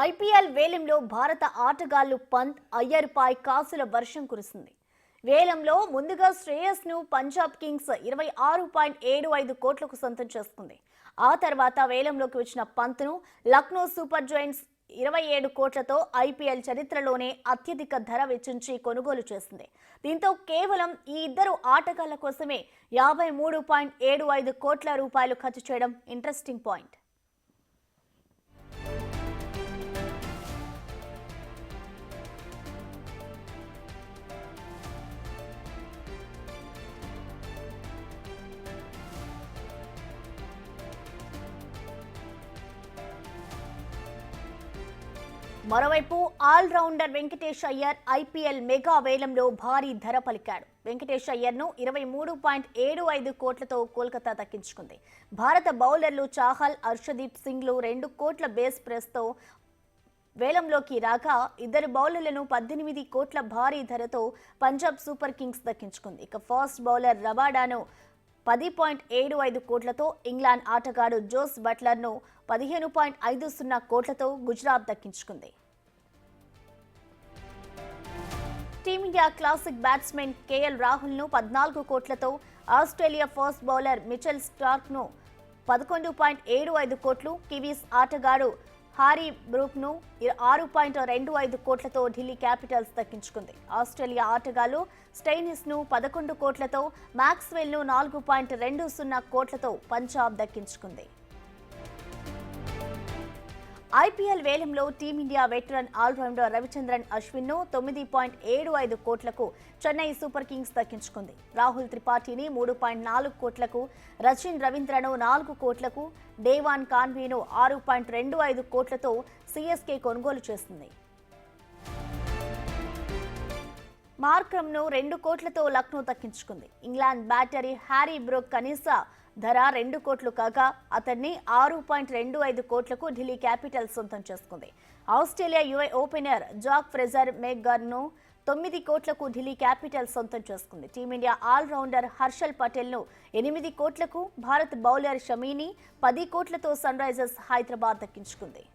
IPL వేలంలో భారత ఆటగాళ్లు పంత్, అయ్యర్పై కాసుల వర్షం కురిసింది. వేలంలో ముందుగా శ్రేయస్ ను పంజాబ్ కింగ్స్ 26.75 కోట్లకు సొంతం చేసుకుంది. ఆ తర్వాత వేలంలోకి వచ్చిన పంత్ ను లక్నో సూపర్ జైంట్స్ 27 కోట్లతో ఐపీఎల్ చరిత్రలోనే అత్యధిక ధర వెచ్చించి కొనుగోలు చేసింది. దీంతో కేవలం ఈ ఇద్దరు ఆటగాళ్ల కోసమే 53.75 కోట్ల రూపాయలు ఖర్చు చేయడం ఇంట్రెస్టింగ్ పాయింట్. మరోవైపు all rounder Venkatesh Iyer IPL mega వేలంలో భారీ ధర పలికాడు. వెంకటేష్ అయ్యర్ను 23.75 కోట్లతో కోల్కతా దక్కించుకుంది. భారత బౌలర్లు చాహల్, హర్షదీప్ సింగ్లు 2 కోట్ల బేస్ ప్రైస్తో వేలంలోకి రాగా ఇద్దరు బౌలర్లను 18 కోట్ల భారీ ధరతో పంజాబ్ సూపర్ కింగ్స్ దక్కించుకుంది. ఇక ఫాస్ట్ బౌలర్ రబాడాను 10.75 కోట్లతో, ఇంగ్లాండ్ ఆటగాడు జోస్ బట్లర్ను 15.50 కోట్లతో గుజరాత్ దక్కించుకుంది. టీమిండియా క్లాసిక్ బ్యాట్స్మెన్ కేఎల్ రాహుల్ను 14 కోట్లతో, ఆస్ట్రేలియా ఫాస్ట్ బౌలర్ మిచెల్ స్టార్క్ను 11.75 కోట్లు, కివీస్ ఆటగాడు హారీ బ్రూక్ను 6.25 కోట్లతో ఢిల్లీ క్యాపిటల్స్ దక్కించుకుంది. ఆస్ట్రేలియా ఆటగాళ్లు స్టెయినిస్ను 11 కోట్లతో, మ్యాక్స్వెల్ను 4.20 కోట్లతో పంజాబ్ దక్కించుకుంది. ఐపీఎల్ వేలంలో టీమిండియా వెటరన్ ఆల్రౌండర్ రవిచంద్రన్ అశ్విన్ను 9.75 కోట్లకు చెన్నై సూపర్ కింగ్స్ దక్కించుకుంది. రాహుల్ త్రిపాఠిని 3.4 కోట్లకు, రచిన్ రవీంద్రను 4 కోట్లకు, డేవాన్ కాన్వీను 6.25 కోట్లతో సీఎస్కే కొనుగోలు చేసింది. మార్క్రమ్ను 2 కోట్లతో లక్నో దక్కించుకుంది. ఇంగ్లాండ్ బ్యాటరీ హ్యారీ బ్రూక్ కనీస ధర 2 కోట్లు కాగా అతన్ని 6.25 కోట్లకు ఢిల్లీ క్యాపిటల్స్ సొంతం చేసుకుంది. ఆస్ట్రేలియా యువ ఓపెనర్ జాక్ ఫ్రెజర్ మెక్గర్ను 9 కోట్లకు ఢిల్లీ క్యాపిటల్స్ సొంతం చేసుకుంది. టీమిండియా ఆల్రౌండర్ హర్షల్ పటేల్ను 8 కోట్లకు, భారత్ బౌలర్ షమీని 10 కోట్లతో సన్ రైజర్స్ హైదరాబాద్ దక్కించుకుంది.